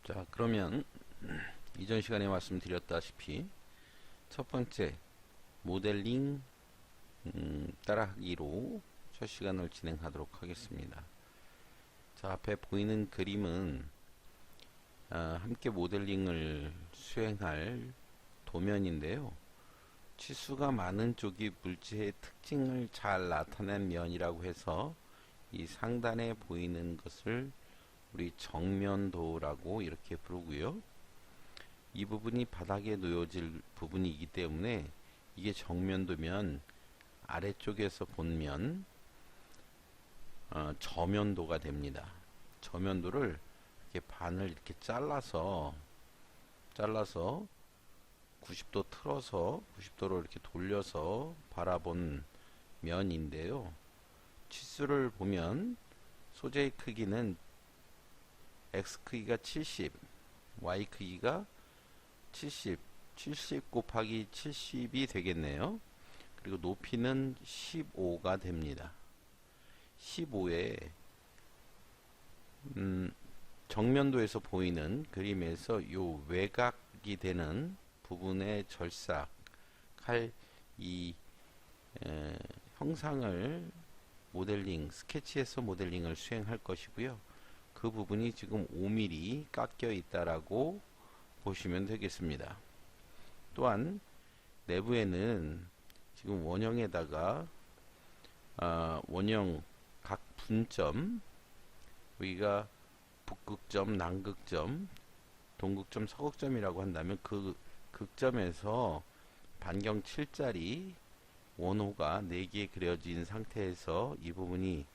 자, 그러면 이전 시간에 말씀드렸다시피 첫 번째 모델링 따라하기로 첫 시간을 진행하도록 하겠습니다. 자, 앞에 보이는 그림은 함께 모델링을 수행할 도면인데요. 치수가 많은 쪽이 물체의 특징을 잘 나타낸 면이라고 해서 이 상단에 보이는 것을 우리 정면도라고 이렇게 부르고요. 이 부분이 바닥에 놓여질 부분이기 때문에 이게 정면도면 아래쪽에서 보면 저면도가 됩니다. 저면도를 이렇게 반을 이렇게 잘라서 90도 틀어서 90도로 이렇게 돌려서 바라본 면인데요. 치수를 보면 소재의 크기는 X 크기가 70, Y 크기가 70 곱하기 70이 되겠네요. 그리고 높이는 15가 됩니다. 15에 정면도에서 보이는 그림에서 요 외곽이 되는 부분에 절삭할 이 형상을 스케치해서 모델링을 수행할 것이고요. 그 부분이 지금 5mm 깎여 있다라고 보시면 되겠습니다. 또한 내부에는 지금 원형에다가 원형 각 분점, 여기가 북극점, 남극점, 동극점, 서극점이라고 한다면 그 극점에서 반경 7짜리 원호가 4개 그려진 상태에서 이 부분이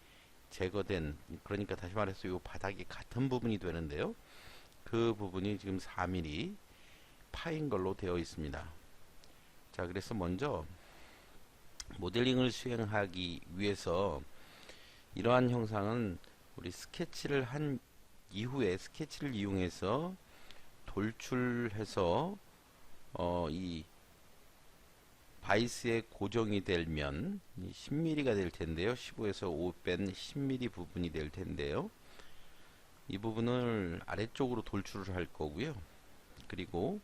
제거된, 그러니까 다시 말해서 이 바닥이 같은 부분이 되는데요. 그 부분이 지금 4mm 파인 걸로 되어 있습니다. 자, 그래서 먼저 모델링을 수행하기 위해서 이러한 형상은 우리 스케치를 한 이후에 스케치를 이용해서 돌출해서 이 바이스에 고정이 되면 10mm가 될 텐데요. 15에서 5 뺀 10mm 부분이 될 텐데요. 이 부분을 아래쪽으로 돌출을 할 거고요. 그리고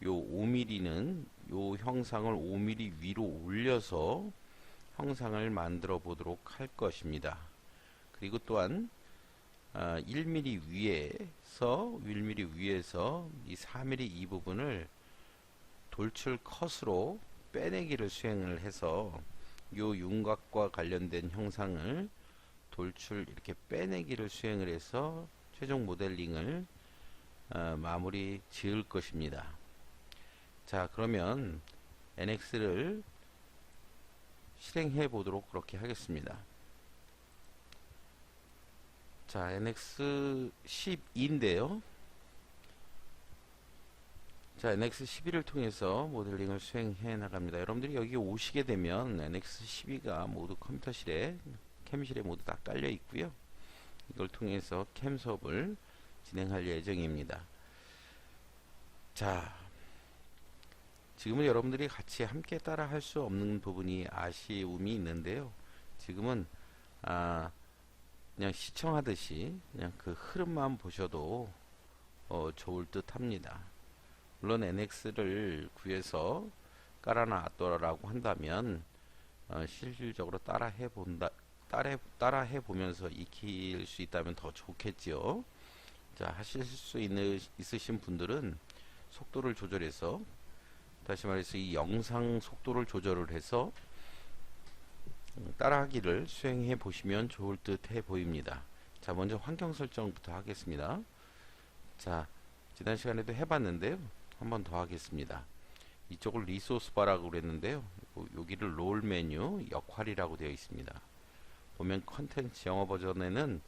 요 5mm는 요 형상을 5mm 위로 올려서 형상을 만들어 보도록 할 것입니다. 그리고 또한 1mm 위에서 이 4mm 이 부분을 돌출 컷으로 빼내기를 수행을 해서 요 윤곽과 관련된 형상을 돌출 이렇게 빼내기를 수행을 해서 최종 모델링을 마무리 지을 것입니다. 자, 그러면 NX를 실행해 보도록 그렇게 하겠습니다. 자, NX 12인데요. 자, NX 12를 통해서 모델링을 수행해 나갑니다. 여러분들이 여기 오시게 되면 NX 12가 모두 컴퓨터실에, 캠실에 모두 다 깔려 있고요. 이걸 통해서 캠 수업을 진행할 예정입니다. 자, 지금은 여러분들이 같이 함께 따라 할 수 없는 부분이 아쉬움이 있는데요. 지금은 그냥 시청하듯이 그냥 그 흐름만 보셔도 좋을 듯 합니다. 물론 NX를 구해서 깔아놨더라고 한다면 실질적으로 따라해 보면서 익힐 수 있다면 더 좋겠지요. 자, 하실 수 있으신 분들은 속도를 조절해서, 다시 말해서 이 영상 속도를 조절을 해서 따라하기를 수행해 보시면 좋을 듯 해 보입니다. 자, 먼저 환경 설정부터 하겠습니다. 자, 지난 시간에도 해봤는데요. 한 번 더 하겠습니다. 이쪽을 리소스 바라고 그랬는데요. 여기를 롤 메뉴 역할이라고 되어 있습니다. 보면 컨텐츠, 영어 버전에는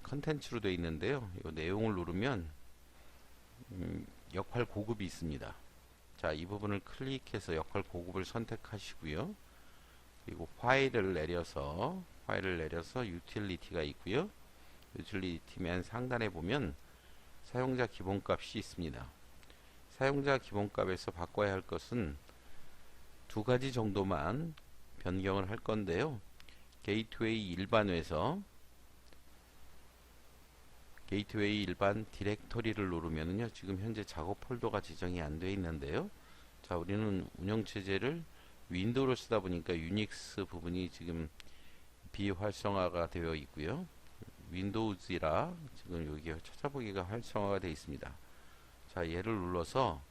컨텐츠로 되어 있는데요. 이 내용을 누르면 역할 고급이 있습니다. 자, 이 부분을 클릭해서 역할 고급을 선택하시고요. 그리고 파일을 내려서 유틸리티가 있고요. 유틸리티 맨 상단에 보면 사용자 기본값이 있습니다. 사용자 기본값에서 바꿔야 할 것은 두 가지 정도만 변경을 할 건데요. 게이트웨이 일반에서 게이트웨이 일반 디렉터리를 누르면은요, 지금 현재 작업 폴더가 지정이 안 되어 있는데요. 자, 우리는 운영체제를 윈도우를 쓰다 보니까 유닉스 부분이 지금 비활성화가 되어 있고요. 윈도우즈라 지금 여기 찾아보기가 활성화가 되어 있습니다. 자, 얘를 눌러서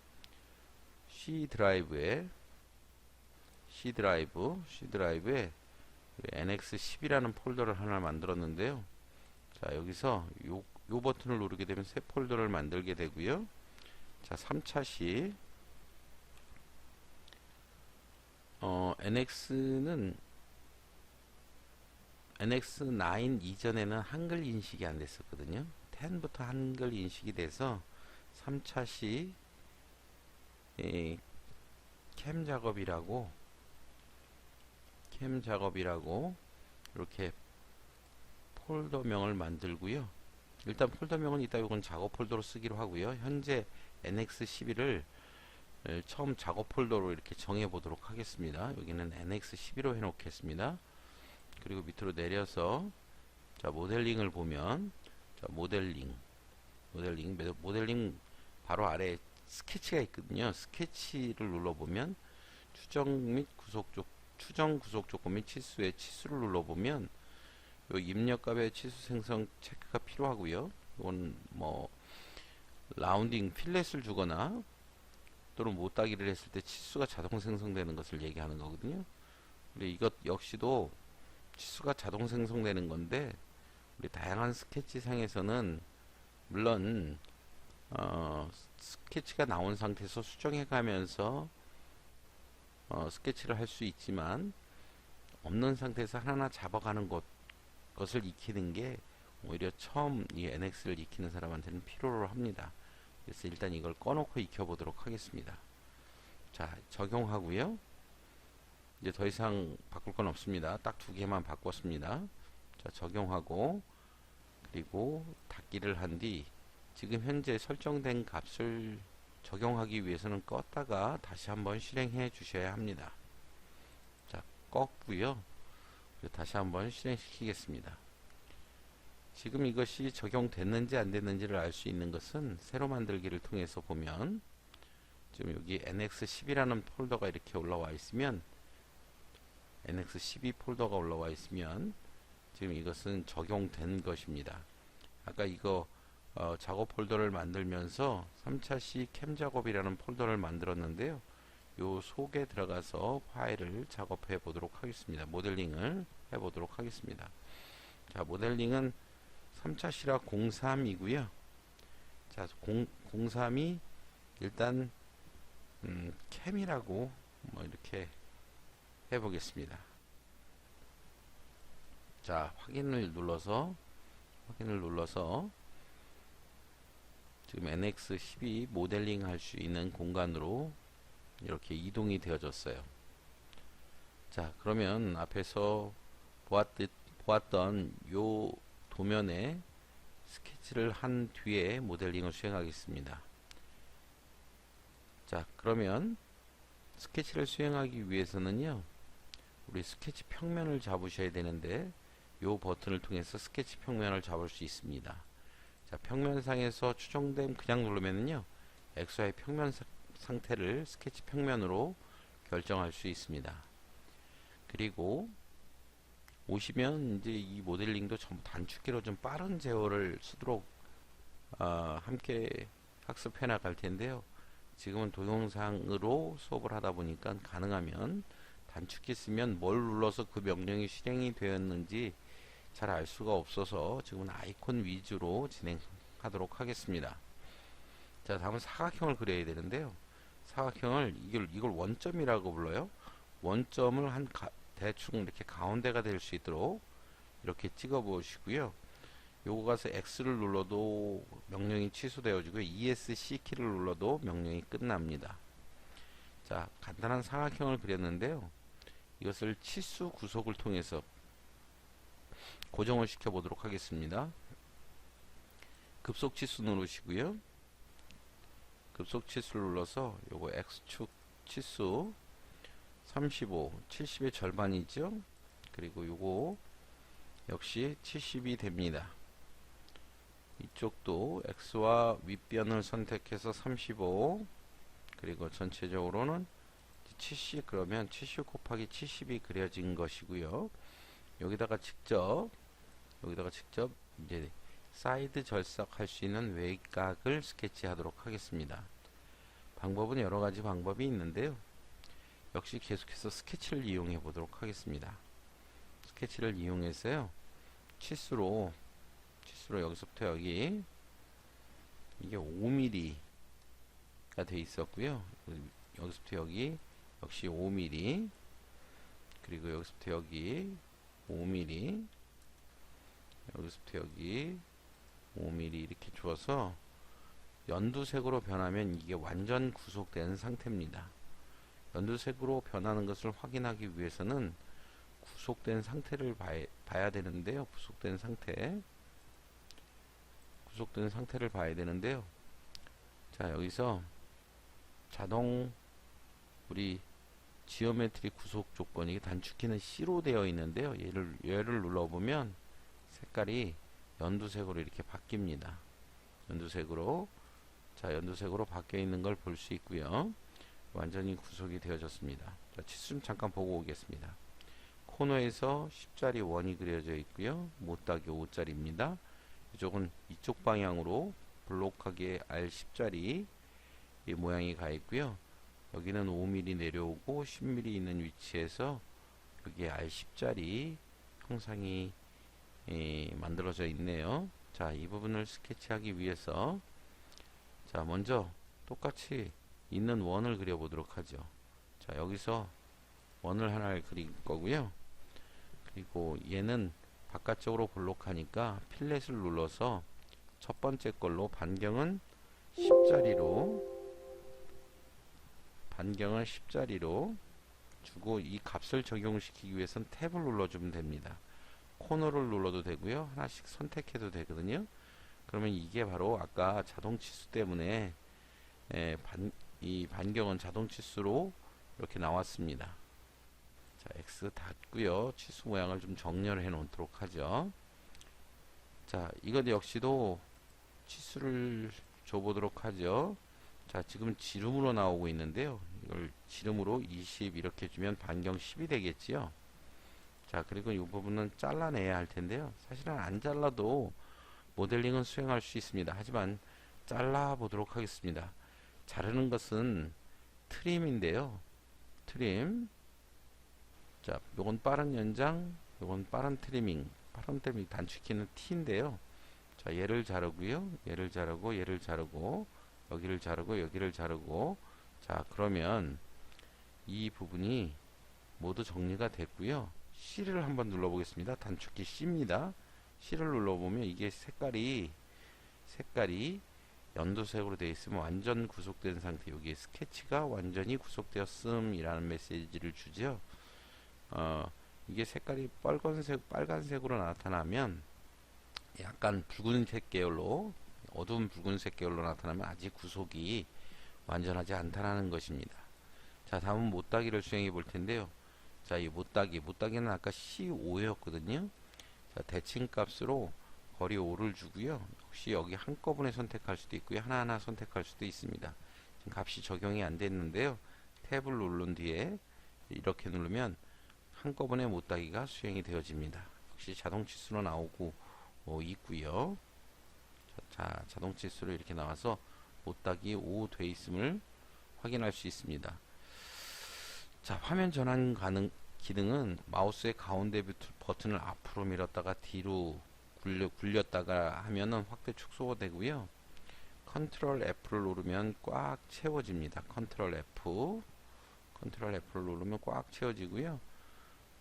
C 드라이브에 NX10이라는 폴더를 하나 만들었는데요. 자, 여기서 요 버튼을 누르게 되면 새 폴더를 만들게 되고요. 자, 3차 시 NX9 이전에는 한글 인식이 안 됐었거든요. 10부터 한글 인식이 돼서 3차 시 캠 작업이라고 이렇게 폴더명을 만들고요. 일단 폴더명은 이따 이건 작업 폴더로 쓰기로 하고요. 현재 NX11을 처음 작업 폴더로 이렇게 정해 보도록 하겠습니다. 여기는 NX12로 해 놓겠습니다. 그리고 밑으로 내려서 자, 모델링을 보면 자, 모델링 바로 아래에 스케치가 있거든요. 스케치를 눌러보면 추정 구속 조건 및 치수의 치수를 눌러보면 요 입력값의 치수 생성 체크가 필요하고요. 이건 뭐 라운딩 필렛을 주거나 또는 못따기를 했을 때 치수가 자동 생성되는 것을 얘기하는 거거든요. 근데 이것 역시도 치수가 자동 생성되는 건데 우리 다양한 스케치상에서는 물론 스케치가 나온 상태에서 수정해 가면서 스케치를 할 수 있지만 없는 상태에서 하나하나 잡아가는 것을 익히는 게 오히려 처음 이 NX를 익히는 사람한테는 필요로 합니다. 그래서 일단 이걸 꺼놓고 익혀보도록 하겠습니다. 자, 적용하고요. 이제 더 이상 바꿀 건 없습니다. 딱 두 개만 바꿨습니다. 자, 적용하고 그리고 닫기를 한 뒤 지금 현재 설정된 값을 적용하기 위해서는 껐다가 다시 한번 실행해 주셔야 합니다. 자, 껐고요. 다시 한번 실행시키겠습니다. 지금 이것이 적용됐는지 안 됐는지를 알 수 있는 것은 새로 만들기를 통해서 보면 지금 여기 NX10이라는 폴더가 이렇게 올라와 있으면 NX12 폴더가 올라와 있으면 지금 이것은 적용된 것입니다. 아까 이거 작업 폴더를 만들면서 3차 시 캠 작업이라는 폴더를 만들었는데요. 요 속에 들어가서 파일을 작업해 보도록 하겠습니다. 모델링을 해 보도록 하겠습니다. 자, 모델링은 3차 시라 03이고요. 자, 03이 일단 캠이라고 뭐 이렇게 해 보겠습니다. 자, 확인을 눌러서 지금 NX12 모델링 할 수 있는 공간으로 이렇게 이동이 되어졌어요. 자, 그러면 앞에서 보았던 요 도면에 스케치를 한 뒤에 모델링을 수행하겠습니다. 자, 그러면 스케치를 수행하기 위해서는요, 우리 스케치 평면을 잡으셔야 되는데 요 버튼을 통해서 스케치 평면을 잡을 수 있습니다. 자, 평면상에서 추정됨 그냥 누르면은요, XY 평면 상태를 스케치 평면으로 결정할 수 있습니다. 그리고 오시면 이제 이 모델링도 전부 단축키로 좀 빠른 제어를 쓰도록 함께 학습해 나갈 텐데요. 지금은 동영상으로 수업을 하다 보니까 가능하면 단축키 쓰면 뭘 눌러서 그 명령이 실행이 되었는지 잘 알 수가 없어서 지금은 아이콘 위주로 진행하도록 하겠습니다. 자, 다음은 사각형을 그려야 되는데요. 사각형을 이걸 원점이라고 불러요. 원점을 대충 이렇게 가운데가 될 수 있도록 이렇게 찍어 보시고요. 요거 가서 X를 눌러도 명령이 취소되어지고 ESC 키를 눌러도 명령이 끝납니다. 자, 간단한 사각형을 그렸는데요. 이것을 치수 구속을 통해서 고정을 시켜 보도록 하겠습니다. 급속 치수 누르시고요. 급속 치수를 눌러서 요거 X축 치수 35, 70의 절반이죠. 그리고 요거 역시 70이 됩니다. 이쪽도 X와 윗변을 선택해서 35, 그리고 전체적으로는 70, 그러면 70 곱하기 70이 그려진 것이고요. 여기다가 직접 이제 사이드 절삭할 수 있는 외곽을 스케치하도록 하겠습니다. 방법은 여러 가지 방법이 있는데요. 역시 계속해서 스케치를 이용해 보도록 하겠습니다. 스케치를 이용해서요. 치수로 여기서부터 여기 이게 5mm가 돼 있었고요. 여기서부터 여기 역시 5mm, 그리고 여기서부터 여기 5mm, 여기서부터 여기 5mm 이렇게 주어서 연두색으로 변하면 이게 완전 구속된 상태입니다. 연두색으로 변하는 것을 확인하기 위해서는 구속된 상태를 봐야 되는데요. 구속된 상태를 봐야 되는데요. 자, 여기서 우리 지오메트리 구속 조건이 단축키는 C로 되어 있는데요. 얘를 눌러보면 색깔이 연두색으로 이렇게 바뀝니다. 연두색으로 바뀌어 있는 걸 볼 수 있고요. 완전히 구속이 되어졌습니다. 자, 치수 좀 잠깐 보고 오겠습니다. 코너에서 10짜리 원이 그려져 있고요. 못따기 5짜리입니다. 이쪽은 이쪽 방향으로 볼록하게 R10짜리 이 모양이 가 있고요. 여기는 5mm 내려오고 10mm 있는 위치에서 여기에 R10짜리 형상이 만들어져 있네요. 자, 이 부분을 스케치하기 위해서 자, 먼저 똑같이 있는 원을 그려 보도록 하죠. 자, 여기서 원을 하나를 그릴 거고요. 그리고 얘는 바깥쪽으로 볼록하니까 필렛을 눌러서 첫 번째 걸로 반경은 10짜리로 주고, 이 값을 적용시키기 위해서는 탭을 눌러주면 됩니다. 코너를 눌러도 되고요. 하나씩 선택해도 되거든요. 그러면 이게 바로 아까 자동 치수 때문에 이 반경은 자동 치수로 이렇게 나왔습니다. 자, X 닫고요. 치수 모양을 좀 정렬해 놓도록 하죠. 자, 이것 역시도 치수를 줘보도록 하죠. 자, 지금 지름으로 나오고 있는데요. 이걸 지름으로 20 이렇게 주면 반경 10이 되겠지요. 자, 그리고 이 부분은 잘라내야 할 텐데요. 사실은 안 잘라도 모델링은 수행할 수 있습니다. 하지만 잘라 보도록 하겠습니다. 자르는 것은 트림인데요. 트림. 자, 요건 빠른 연장, 요건 빠른 트리밍. 빠른 트리밍 단축키는 T인데요. 자, 얘를 자르고요. 얘를 자르고, 여기를 자르고. 자, 그러면 이 부분이 모두 정리가 됐고요. C를 한번 눌러보겠습니다. 단축키 C입니다. C를 눌러보면 이게 색깔이 연두색으로 되어 있으면 완전 구속된 상태, 여기 스케치가 완전히 구속되었음 이라는 메시지를 주죠. 이게 색깔이 빨간색으로 나타나면 약간 붉은색 계열로, 어두운 붉은색 계열로 나타나면 아직 구속이 완전하지 않다는 것입니다. 자, 다음은 못따기를 수행해 볼 텐데요. 자, 이 못따기는 아까 C5였거든요. 자, 대칭 값으로 거리 5를 주고요. 혹시 여기 한꺼번에 선택할 수도 있고요. 하나하나 선택할 수도 있습니다. 지금 값이 적용이 안 됐는데요. 탭을 누른 뒤에 이렇게 누르면 한꺼번에 못따기가 수행이 되어집니다. 역시 자동 치수로 나오고 있고요. 자, 자동 치수로 이렇게 나와서 못따기 5 돼 있음을 확인할 수 있습니다. 자, 화면 전환 가능 기능은 마우스의 가운데 버튼을 앞으로 밀었다가 뒤로 굴렸다가 하면은 확대 축소가 되고요. 컨트롤 F를 누르면 꽉 채워집니다. 컨트롤 F를 누르면 꽉 채워지고요.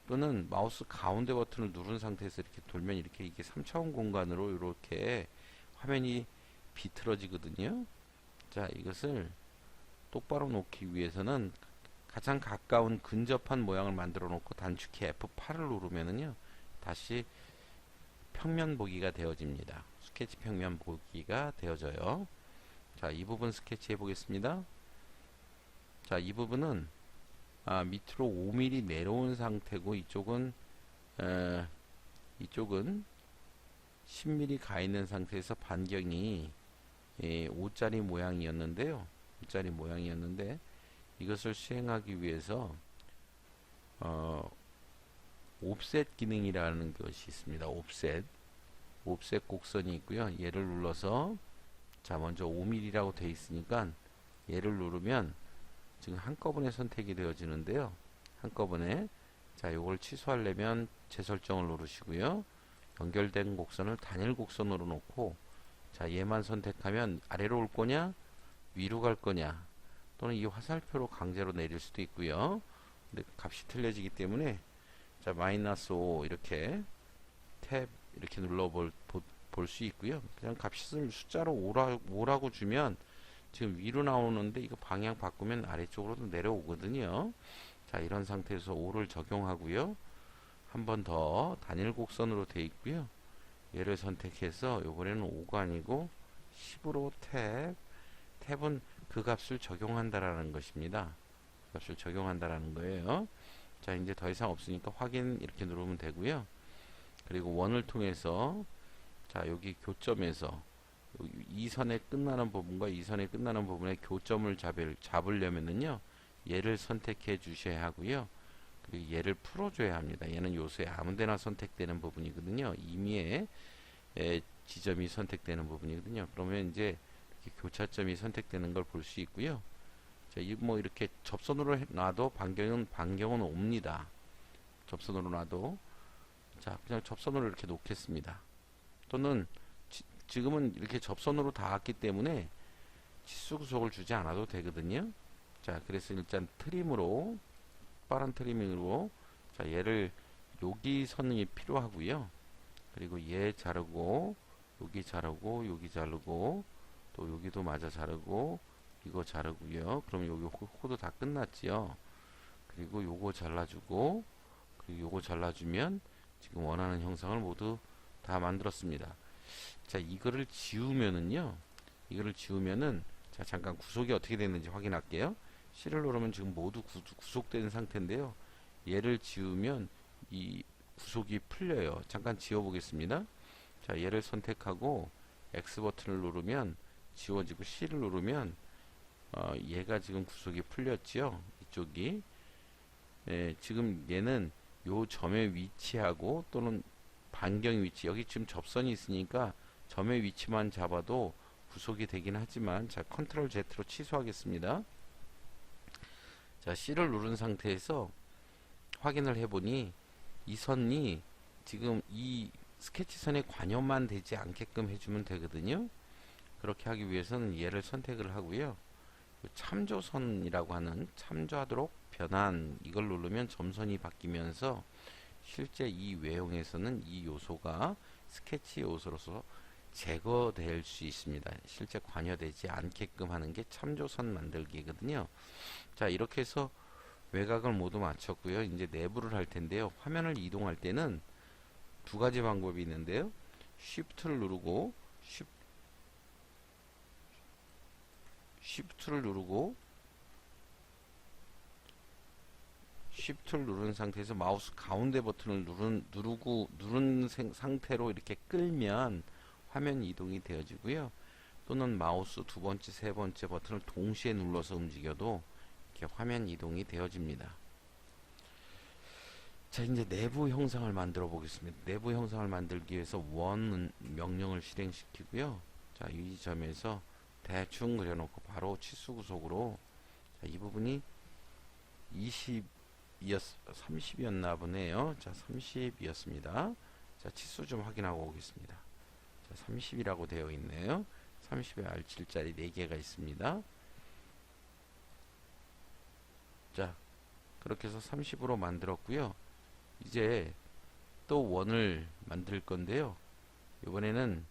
또는 마우스 가운데 버튼을 누른 상태에서 이렇게 돌면 이게 3차원 공간으로 이렇게 화면이 비틀어지거든요. 자, 이것을 똑바로 놓기 위해서는 가장 가까운 근접한 모양을 만들어 놓고 단축키 F8을 누르면은요, 다시 평면 보기가 되어집니다. 스케치 평면 보기가 되어져요. 자, 이 부분 스케치 해 보겠습니다. 자, 이 부분은 밑으로 5mm 내려온 상태고, 이쪽은 10mm 가 있는 상태에서 반경이 5짜리 모양이었는데요. 5짜리 모양이었는데 이것을 수행하기 위해서 옵셋 기능이라는 것이 있습니다. 옵셋 곡선이 있고요. 얘를 눌러서 자 먼저 5mm라고 되어 있으니까 얘를 누르면 지금 한꺼번에 선택이 되어지는데요. 한꺼번에 자 요걸 취소하려면 재설정을 누르시고요. 연결된 곡선을 단일 곡선으로 놓고 자 얘만 선택하면 아래로 올 거냐 위로 갈 거냐 또는 이 화살표로 강제로 내릴 수도 있고요. 근데 값이 틀려지기 때문에 자 마이너스 5 이렇게 탭 이렇게 눌러 볼 수 있고요. 그냥 값을 숫자로 5라고 주면 지금 위로 나오는데 이거 방향 바꾸면 아래쪽으로도 내려오거든요. 자 이런 상태에서 5를 적용하고요. 한 번 더 단일 곡선으로 되어 있고요. 얘를 선택해서 이번에는 5가 아니고 10으로 탭은 그 값을 적용한다라는 것입니다. 그 값을 적용한다라는 거예요. 자 이제 더 이상 없으니까 확인 이렇게 누르면 되고요. 그리고 원을 통해서 자 여기 교점에서 이 선에 끝나는 부분과 이 선에 끝나는 부분의 교점을 잡으려면은요 얘를 선택해 주셔야 하고요. 그리고 얘를 풀어줘야 합니다. 얘는 요소에 아무데나 선택되는 부분이거든요. 임의의 지점이 선택되는 부분이거든요. 그러면 이제 이렇게 교차점이 선택되는 걸 볼 수 있고요. 자, 뭐 이렇게 접선으로 놔도 반경은 옵니다. 접선으로 놔도 자 그냥 접선으로 이렇게 놓겠습니다. 또는 지금은 이렇게 접선으로 닿았기 때문에 치수 구속을 주지 않아도 되거든요. 자 그래서 일단 트림으로 빠른 트리밍으로 자 얘를 여기 선이 필요하고요. 그리고 얘 자르고 여기 자르고 여기 자르고 또 여기도 마저 자르고 이거 자르고요. 그럼 여기 코드 다 끝났지요. 그리고 요거 잘라주고 그리고 요거 잘라주면 지금 원하는 형상을 모두 다 만들었습니다. 자 이거를 지우면은요. 이거를 지우면은 자 잠깐 구속이 어떻게 됐는지 확인할게요. C를 누르면 지금 모두 구속된 상태인데요. 얘를 지우면 이 구속이 풀려요. 잠깐 지워 보겠습니다. 자 얘를 선택하고 X 버튼을 누르면 지워지고 C를 누르면 얘가 지금 구속이 풀렸지요. 이쪽이 지금 얘는 요 점의 위치하고 또는 반경 위치 여기 지금 접선이 있으니까 점의 위치만 잡아도 구속이 되긴 하지만 자 컨트롤 Z로 취소하겠습니다. 자 C를 누른 상태에서 확인을 해보니 이 선이 지금 이 스케치선에 관여만 되지 않게끔 해주면 되거든요. 그렇게 하기 위해서는 얘를 선택을 하고요. 참조선이라고 하는 참조하도록 변환 이걸 누르면 점선이 바뀌면서 실제 이 외형에서는 이 요소가 스케치 요소로서 제거될 수 있습니다. 실제 관여되지 않게끔 하는 게 참조선 만들기거든요. 자 이렇게 해서 외곽을 모두 마쳤고요. 이제 내부를 할 텐데요. 화면을 이동할 때는 두 가지 방법이 있는데요. Shift를 누르고 Shift를 누른 상태에서 마우스 가운데 버튼을 누른 상태로 이렇게 끌면 화면 이동이 되어지고요. 또는 마우스 두 번째, 세 번째 버튼을 동시에 눌러서 움직여도 이렇게 화면 이동이 되어집니다. 자 이제 내부 형상을 만들어 보겠습니다. 내부 형상을 만들기 위해서 원 명령을 실행시키고요. 자 이 점에서 대충 그려놓고 바로 치수 구속으로 자, 이 부분이 30이었나 보네요. 자 30이었습니다. 자 치수 좀 확인하고 오겠습니다. 자 30이라고 되어 있네요. 30에 R7짜리 4개가 있습니다. 자 그렇게 해서 30으로 만들었고요. 이제 또 원을 만들 건데요. 이번에는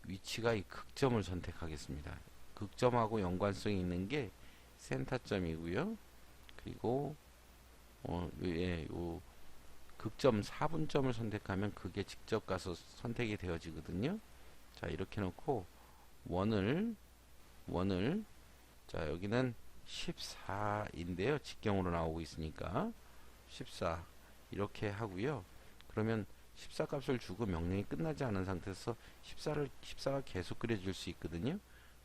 위치가 이 극점을 선택하겠습니다. 극점하고 연관성이 있는 게 센터점이고요. 그리고 요 극점 4분점을 선택하면 그게 직접 가서 선택이 되어지거든요. 자 이렇게 놓고 원을 자 여기는 14인데요. 직경으로 나오고 있으니까 14 이렇게 하고요. 그러면 14 값을 주고 명령이 끝나지 않은 상태에서 14가 계속 그려질 수 있거든요.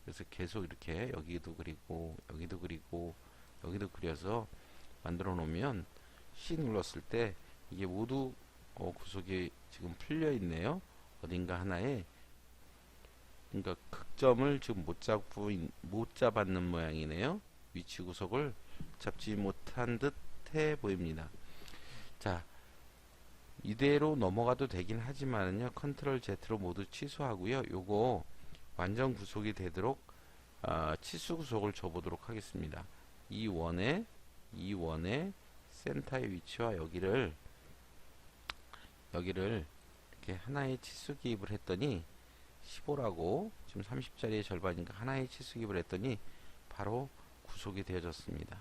그래서 계속 이렇게 여기도 그리고 여기도 그리고 여기도 그려서 만들어 놓으면 C 눌렀을 때 이게 모두 구속이 지금 풀려 있네요. 어딘가 하나에, 그러니까 극점을 지금 못 잡았는 모양이네요. 위치 구속을 잡지 못한 듯 해 보입니다. 자, 이대로 넘어가도 되긴 하지만요, 컨트롤 Z로 모두 취소하고요. 요거 완전 구속이 되도록 치수 구속을 줘보도록 하겠습니다. 이 원의 센터의 위치와 여기를 이렇게 하나의 치수 기입을 했더니 15라고, 지금 30짜리의 절반이니까 하나의 치수 기입을 했더니 바로 구속이 되어졌습니다.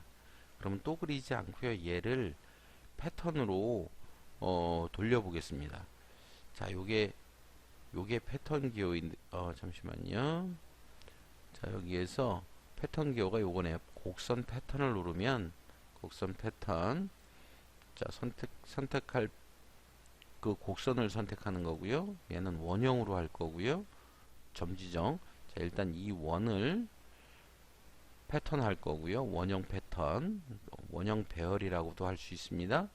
그러면 또 그리지 않고요, 얘를 패턴으로 돌려보겠습니다. 자, 요게 패턴 기호인데, 잠시만요. 자, 여기에서 패턴 기호가 요거네요. 곡선 패턴을 누르면, 곡선 패턴. 자, 선택할 그 곡선을 선택하는 거고요. 얘는 원형으로 할 거고요. 점 지정. 자, 일단 이 원을 패턴 할 거고요. 원형 패턴, 원형 배열이라고도 할 수 있습니다.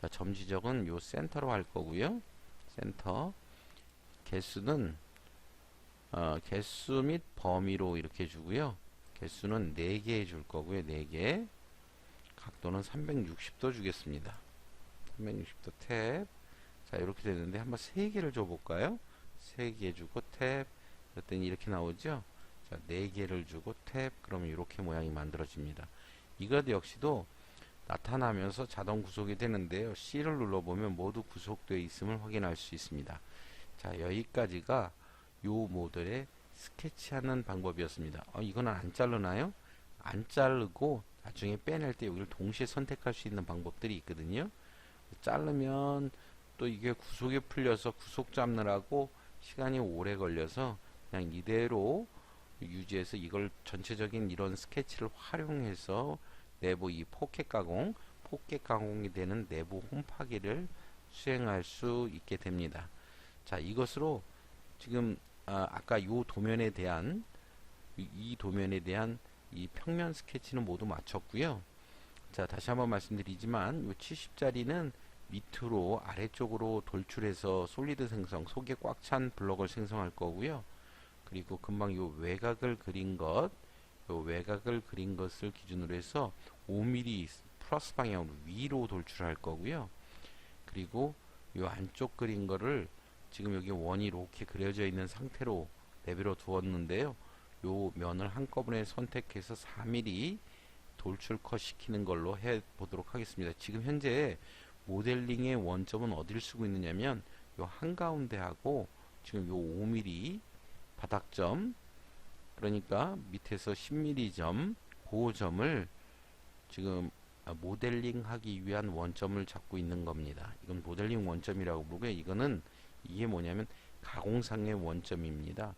자, 점 지정은 요 센터로 할 거고요. 센터. 개수는 개수 및 범위로 이렇게 주고요. 개수는 4개 줄 거고요. 4개. 각도는 360도 주겠습니다. 360도 탭. 자, 이렇게 되는데 한번 3개를 줘 볼까요? 3개 주고 탭. 그랬더니 이렇게 나오죠. 자, 4개를 주고 탭. 그러면 이렇게 모양이 만들어집니다. 이것 역시도 나타나면서 자동 구속이 되는데요. C를 눌러보면 모두 구속되어 있음을 확인할 수 있습니다. 자, 여기까지가 요 모델의 스케치하는 방법이었습니다. 이거는 안 자르나요? 안 자르고 나중에 빼낼 때 여기를 동시에 선택할 수 있는 방법들이 있거든요. 자르면 또 이게 구속이 풀려서 구속 잡느라고 시간이 오래 걸려서 그냥 이대로 유지해서 이걸 전체적인 이런 스케치를 활용해서 내부 이 포켓 가공이 되는 내부 홈파기를 수행할 수 있게 됩니다. 자, 이것으로 지금 아까 요 도면에 대한 이 도면에 대한 이 평면 스케치는 모두 마쳤고요. 자, 다시 한번 말씀드리지만 요 70짜리는 밑으로 아래쪽으로 돌출해서 솔리드 생성, 속에 꽉 찬 블럭을 생성할 거고요. 그리고 금방 요 외곽을 그린 것을 기준으로 해서 5mm 플러스 방향으로 위로 돌출할 거고요. 그리고 요 안쪽 그린 거를 지금 여기 원이 이렇게 그려져 있는 상태로 내버려 두었는데요. 요 면을 한꺼번에 선택해서 4mm 돌출 컷 시키는 걸로 해 보도록 하겠습니다. 지금 현재 모델링의 원점은 어디를 쓰고 있느냐면 요 한가운데 하고 지금 요 5mm 바닥점, 그러니까 밑에서 10mm 점, 그 점을 지금 모델링 하기 위한 원점을 잡고 있는 겁니다. 이건 모델링 원점이라고 부르고요. 이게 뭐냐면 가공상의 원점입니다.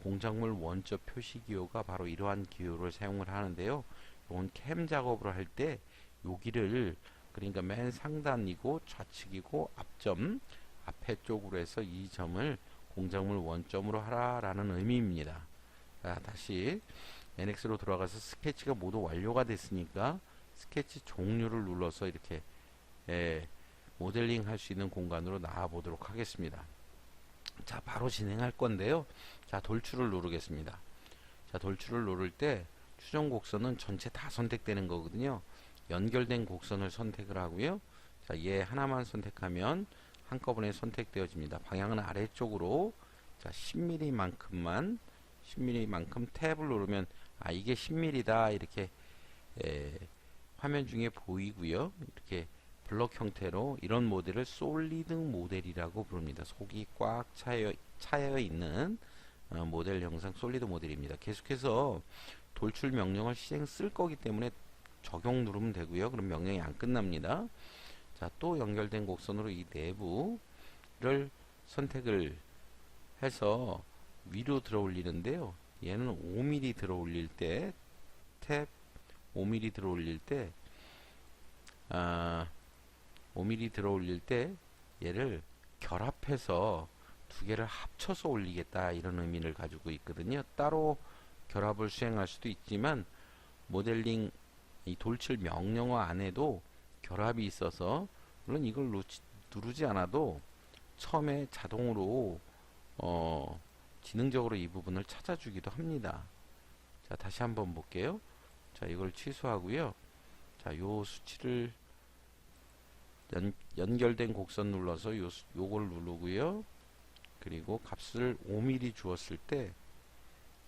공작물 원점 표시 기호가 바로 이러한 기호를 사용을 하는데요. 이건 캠 작업을 할 때 여기를, 그러니까 맨 상단이고 좌측이고 앞에 쪽으로 해서 이 점을 공작물 원점으로 하라라는 의미입니다. 자, 다시 NX로 돌아가서 스케치가 모두 완료가 됐으니까 스케치 종류를 눌러서 이렇게 모델링 할 수 있는 공간으로 나와 보도록 하겠습니다. 자, 바로 진행할 건데요. 자, 돌출을 누르겠습니다. 자, 돌출을 누를 때 추정 곡선은 전체 다 선택되는 거거든요. 연결된 곡선을 선택을 하고요. 자, 얘 하나만 선택하면 한꺼번에 선택되어집니다. 방향은 아래쪽으로. 자, 10mm만큼 탭을 누르면 이게 10mm다 이렇게 화면 중에 보이고요. 이렇게 블럭 형태로 이런 모델을 솔리드 모델이라고 부릅니다. 속이 꽉 차여 있는 모델 형상 솔리드 모델입니다. 계속해서 돌출 명령을 쓸 거기 때문에 적용 누르면 되고요. 그럼 명령이 안 끝납니다. 자, 또 연결된 곡선으로 이 내부를 선택을 해서 위로 들어 올리는데요. 얘는 5mm 들어 올릴 때 탭 5mm 들어 올릴 때 5mm 들어 올릴 때 얘를 결합해서 두 개를 합쳐서 올리겠다 이런 의미를 가지고 있거든요. 따로 결합을 수행할 수도 있지만 모델링 이 돌출 명령어 안에도 결합이 있어서 물론 이걸 누르지 않아도 처음에 자동으로 지능적으로 이 부분을 찾아주기도 합니다. 자, 다시 한번 볼게요. 자, 이걸 취소하고요. 자, 요 수치를 연결된 곡선 눌러서 요걸 누르고요. 그리고 값을 5mm 주었을 때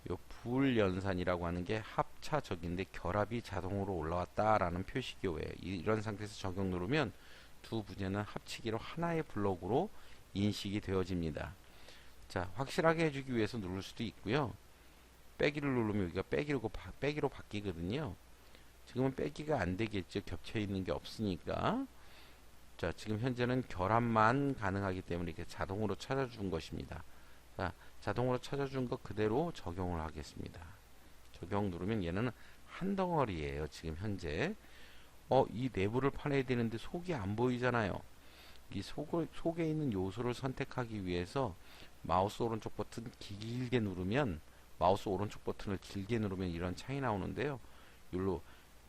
요 불연산이라고 하는 게 합차적인데 결합이 자동으로 올라왔다라는 표시기호예요. 이런 상태에서 적용 누르면 두 분야는 합치기로 하나의 블록으로 인식이 되어집니다. 자, 확실하게 해주기 위해서 누를 수도 있고요. 빼기를 누르면 여기가 빼기로 바뀌거든요. 지금은 빼기가 안 되겠죠. 겹쳐 있는 게 없으니까. 자, 지금 현재는 결합만 가능하기 때문에 이렇게 자동으로 찾아준 것입니다. 자, 자동으로 찾아준 거 그대로 적용을 하겠습니다. 적용 누르면 얘는 한 덩어리예요. 지금 현재. 이 내부를 파내야 되는데 속이 안 보이잖아요. 이 속에 있는 요소를 선택하기 위해서 마우스 오른쪽 버튼 길게 누르면 마우스 오른쪽 버튼을 길게 누르면 이런 창이 나오는데요. 여기로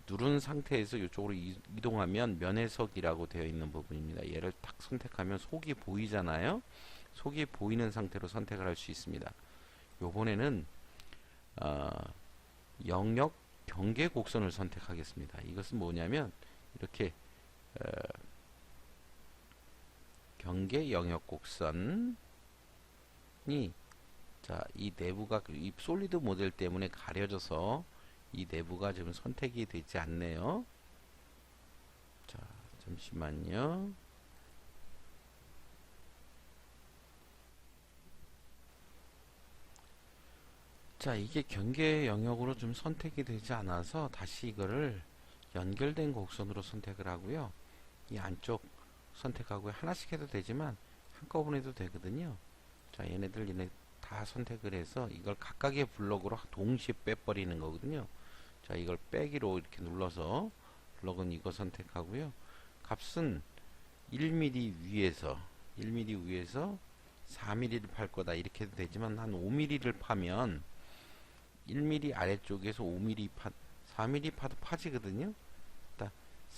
누른 상태에서 이쪽으로 이동하면 면해석이라고 되어 있는 부분입니다. 얘를 딱 선택하면 속이 보이잖아요. 속이 보이는 상태로 선택을 할 수 있습니다. 요번에는 영역 경계 곡선을 선택하겠습니다. 이것은 뭐냐면 이렇게 경계 영역 곡선이 자, 이 내부가 이 솔리드 모델 때문에 가려져서 이 내부가 지금 선택이 되지 않네요. 자, 잠시만요. 자, 이게 경계 영역으로 좀 선택이 되지 않아서 다시 이거를 연결된 곡선으로 선택을 하고요. 이 안쪽 선택하고 하나씩 해도 되지만 한꺼번에 해도 되거든요. 자, 얘네 다 선택을 해서 이걸 각각의 블럭으로 동시에 빼버리는 거거든요. 자, 이걸 빼기로 이렇게 눌러서 블럭은 이거 선택하고요. 값은 1mm 위에서 4mm를 팔 거다 이렇게 해도 되지만 한 5mm를 파면 1mm 아래쪽에서 5mm 4mm 파도 파지거든요.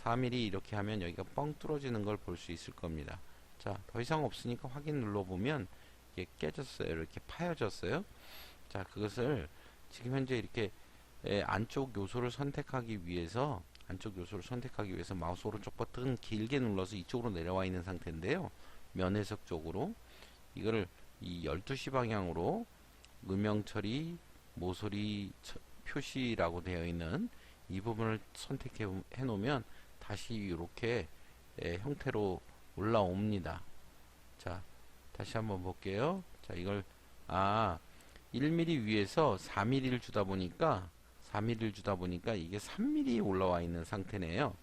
4mm 이렇게 하면 여기가 뻥 뚫어지는 걸 볼 수 있을 겁니다. 자, 더 이상 없으니까 확인 눌러보면 이게 깨졌어요. 이렇게 파여졌어요. 자, 그것을 지금 현재 이렇게 안쪽 요소를 선택하기 위해서 마우스 오른쪽 버튼 길게 눌러서 이쪽으로 내려와 있는 상태인데요. 면해석 쪽으로 이거를 이 12시 방향으로 음영 처리 모서리 표시라고 되어 있는 이 부분을 선택해 놓으면 다시 이렇게 형태로 올라옵니다. 자, 다시 한번 볼게요. 자, 이걸 1mm 위에서 4mm를 주다 보니까 이게 3mm 올라와 있는 상태네요.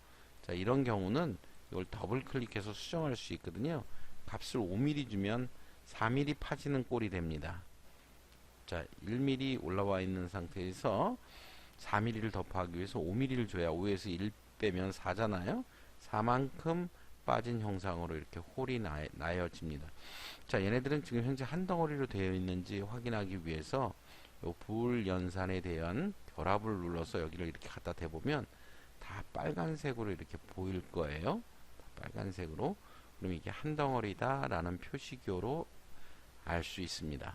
자, 이런 경우는 이걸 더블 클릭해서 수정할 수 있거든요. 값을 5mm 주면 4mm 파지는 꼴이 됩니다. 자, 1mm 올라와 있는 상태에서 4mm를 더하기 위해서 5mm를 줘야 5에서 1 빼면 4잖아요. 4만큼 빠진 형상으로 이렇게 홀이 나여집니다. 자, 얘네들은 지금 현재 한 덩어리로 되어 있는지 확인하기 위해서 요 불연산에 대한 결합을 눌러서 여기를 이렇게 갖다 대보면 다 빨간색으로 이렇게 보일 거예요. 빨간색으로. 그럼 이게 한 덩어리다 라는 표시교로 알 수 있습니다.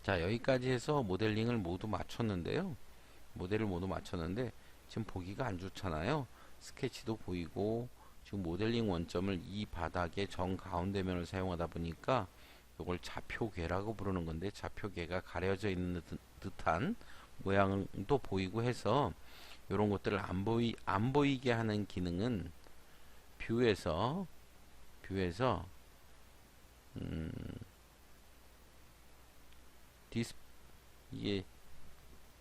자, 여기까지 해서 모델링을 모두 마쳤는데요. 모델을 모두 마쳤는데 지금 보기가 안 좋잖아요. 스케치도 보이고 지금 모델링 원점을 이 바닥의 정 가운데면을 사용하다 보니까 이걸 좌표궤라고 부르는 건데 좌표궤가 가려져 있는 듯한 모양도 보이고 해서 이런 것들을 안 보이게 하는 기능은 뷰에서 이게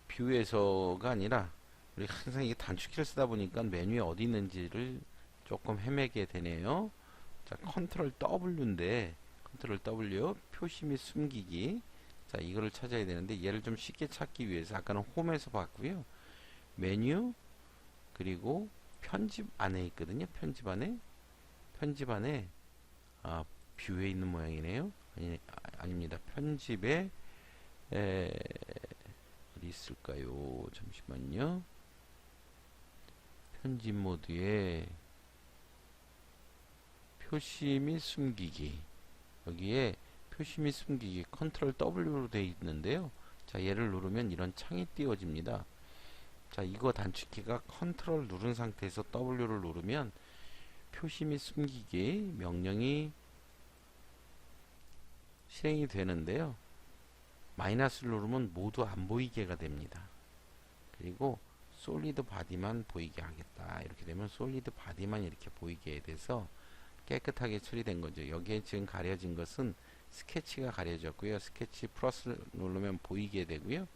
뷰에서가 아니라 우리 항상 이게 단축키를 쓰다 보니까 메뉴에 어디 있는지를 조금 헤매게 되네요. 자, 컨트롤 W인데 컨트롤 W 표시 및 숨기기. 자, 이거를 찾아야 되는데 얘를 좀 쉽게 찾기 위해서 아까는 홈에서 봤고요. 메뉴 그리고 편집 안에 있거든요. 편집 안에 뷰에 있는 모양이네요. 아닙니다. 편집에 어디 있을까요? 잠시만요. 편집 모드에 표시 및 숨기기, 여기에 표시 및 숨기기 컨트롤 W로 되어 있는데요. 자, 얘를 누르면 이런 창이 띄워집니다. 자, 이거 단축키가 컨트롤 누른 상태에서 W를 누르면 표시 및 숨기기 명령이 실행이 되는데요. 마이너스를 누르면 모두 안 보이게가 됩니다. 그리고 솔리드 바디만 보이게 하겠다. 이렇게 되면 솔리드 바디만 이렇게 보이게 돼서 깨끗하게 처리된 거죠. 여기에 지금 가려진 것은 스케치가 가려졌고요. 스케치 플러스를 누르면 보이게 되고요.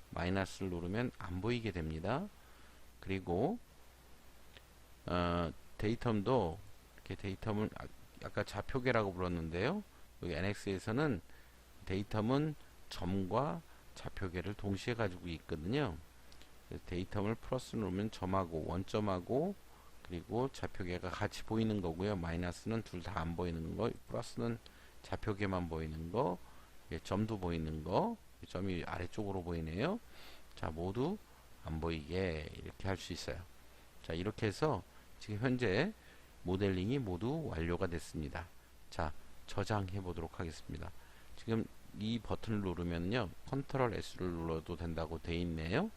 마이너스를 누르면 안 보이게 됩니다. 그리고 데이텀도 이렇게 데이텀은 아까 좌표계라고 불렀는데요. 여기 NX에서는 데이텀은 점과 좌표계를 동시에 가지고 있거든요. 데이텀을 플러스 누르면 점하고 원점하고 그리고 좌표계가 같이 보이는 거고요. 마이너스는 둘 다 안 보이는 거, 플러스는 좌표계만 보이는 거, 점도 보이는 거, 점이 아래쪽으로 보이네요. 자, 모두 안 보이게 이렇게 할 수 있어요. 자, 이렇게 해서 지금 현재 모델링이 모두 완료가 됐습니다. 자, 저장해 보도록 하겠습니다. 지금 이 버튼을 누르면요, 컨트롤 S를 눌러도 된다고 돼 있네요.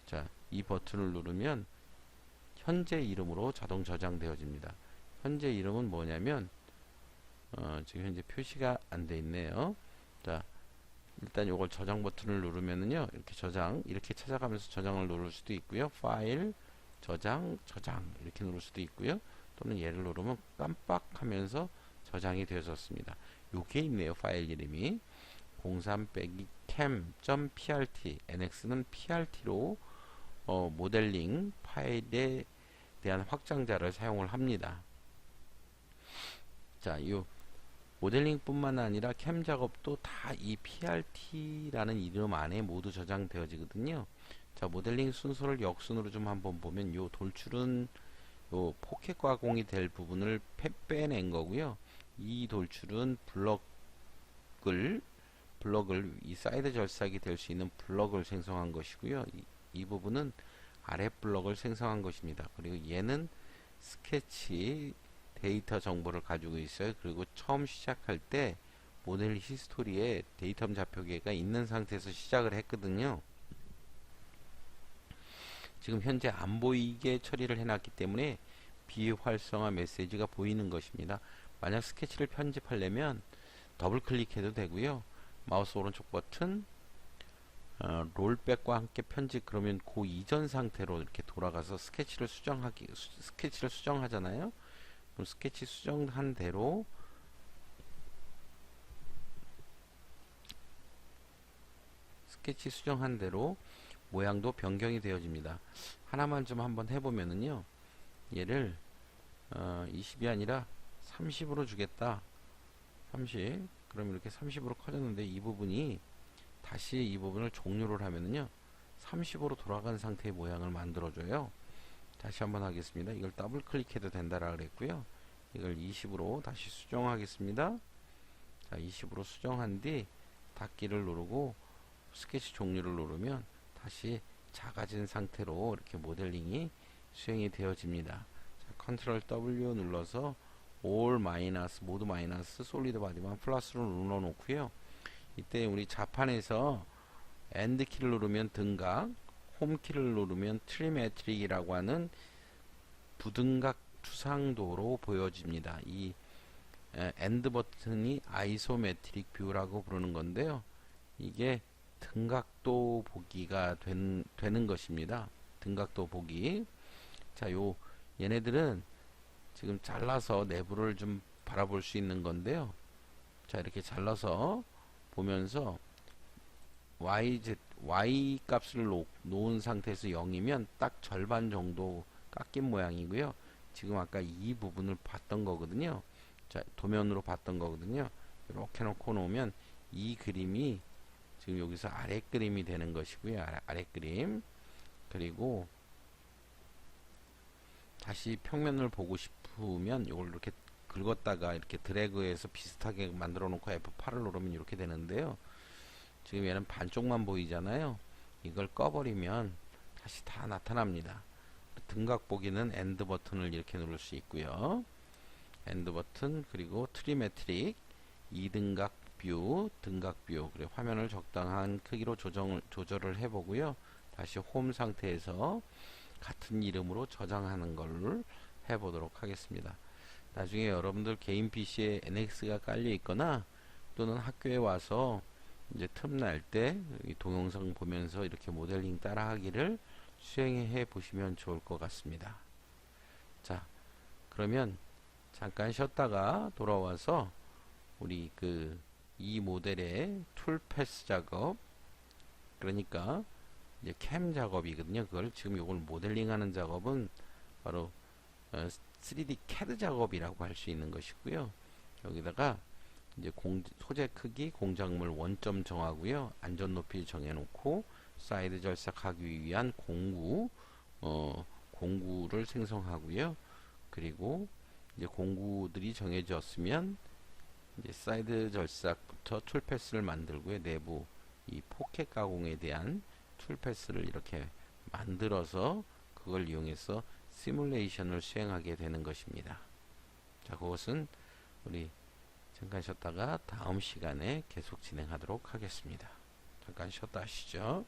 자, 이 버튼을 누르면 현재 이름으로 자동 저장되어집니다. 현재 이름은 뭐냐면 지금 현재 표시가 안 돼 있네요. 자, 일단 이걸 저장 버튼을 누르면은요, 이렇게 저장, 이렇게 찾아가면서 저장을 누를 수도 있고요. 파일, 저장, 저장 이렇게 누를 수도 있고요. 또는 얘를 누르면 깜빡하면서 저장이 되어졌습니다. 요게 있네요. 파일 이름이 03-cam.prt, nx는 prt로 모델링 파일에 대한 확장자를 사용을 합니다. 자, 이 모델링 뿐만 아니라 캠 작업도 다 이 PRT라는 이름 안에 모두 저장되어지거든요. 자, 모델링 순서를 역순으로 좀 한번 보면 요 돌출은 요 포켓 가공이 될 부분을 빼낸 거고요. 이 돌출은 블럭을 이 사이드 절삭이 될 수 있는 블럭을 생성한 것이고요. 이 부분은 아래 블럭을 생성한 것입니다. 그리고 얘는 스케치 데이터 정보를 가지고 있어요. 그리고 처음 시작할 때 모델 히스토리에 데이터 좌표계가 있는 상태에서 시작을 했거든요. 지금 현재 안 보이게 처리를 해놨기 때문에 비활성화 메시지가 보이는 것입니다. 만약 스케치를 편집하려면 더블 클릭해도 되고요. 마우스 오른쪽 버튼 롤백과 함께 편집, 그러면 그 이전 상태로 이렇게 돌아가서 스케치를 수정하잖아요. 그럼 스케치 수정한 대로 모양도 변경이 되어집니다. 하나만 좀 한번 해보면은요, 얘를 20이 아니라 30으로 주겠다. 30. 그럼 이렇게 30으로 커졌는데 이 부분이 다시 이 부분을 종료를 하면은요, 30으로 돌아간 상태의 모양을 만들어줘요. 다시 한번 하겠습니다. 이걸 더블 클릭해도 된다라 그랬고요. 이걸 20으로 다시 수정하겠습니다. 자, 20으로 수정한 뒤 닫기를 누르고 스케치 종료를 누르면 다시 작아진 상태로 이렇게 모델링이 수행이 되어집니다. 자, 컨트롤 W 눌러서 all 마이너스, 모두 마이너스, 솔리드 바디만 플러스로 눌러 놓고요. 이때 우리 자판에서 엔드 키를 누르면 등각, 홈 키를 누르면 트리메트릭이라고 하는 부등각 투상도로 보여집니다. 이 엔드 버튼이 아이소메트릭 뷰라고 부르는 건데요. 이게 등각도 보기가 되는 것입니다. 등각도 보기. 자, 얘네들은 지금 잘라서 내부를 좀 바라볼 수 있는 건데요. 자, 이렇게 잘라서 보면서 Y 값을 놓은 상태에서 0이면 딱 절반 정도 깎인 모양이고요. 지금 아까 이 부분을 봤던 거거든요. 자, 도면으로 봤던 거거든요. 이렇게 놓고 놓으면 이 그림이 지금 여기서 아래 그림이 되는 것이고요. 아래 그림. 그리고 다시 평면을 보고 싶으면 이걸 이렇게 긁었다가 이렇게 드래그해서 비슷하게 만들어 놓고 F8을 누르면 이렇게 되는데요. 지금 얘는 반쪽만 보이잖아요. 이걸 꺼버리면 다시 다 나타납니다. 등각 보기는 엔드 버튼을 이렇게 누를 수 있고요. 엔드 버튼, 그리고 트리메트릭, 2등각 뷰, 등각 뷰, 그리고 화면을 적당한 크기로 조절을 해보고요. 다시 홈 상태에서 같은 이름으로 저장하는 걸 해보도록 하겠습니다. 나중에 여러분들 개인 PC에 NX가 깔려 있거나 또는 학교에 와서 이제 틈날 때 동영상 보면서 이렇게 모델링 따라 하기를 수행해 보시면 좋을 것 같습니다. 자, 그러면 잠깐 쉬었다가 돌아와서 우리 이 모델의 툴 패스 작업, 그러니까 이제 캠 작업이거든요. 그걸 지금 이걸 모델링 하는 작업은 바로 3D CAD 작업이라고 할 수 있는 것이고요. 여기다가 이제 소재 크기, 공작물 원점 정하고요. 안전 높이 정해놓고 사이드 절삭하기 위한 공구를 생성하고요. 그리고 이제 공구들이 정해졌으면 이제 사이드 절삭부터 툴 패스를 만들고요. 내부 이 포켓 가공에 대한 툴 패스를 이렇게 만들어서 그걸 이용해서 시뮬레이션을 수행하게 되는 것입니다. 자, 그것은 우리 잠깐 쉬었다가 다음 시간에 계속 진행하도록 하겠습니다. 잠깐 쉬었다 하시죠.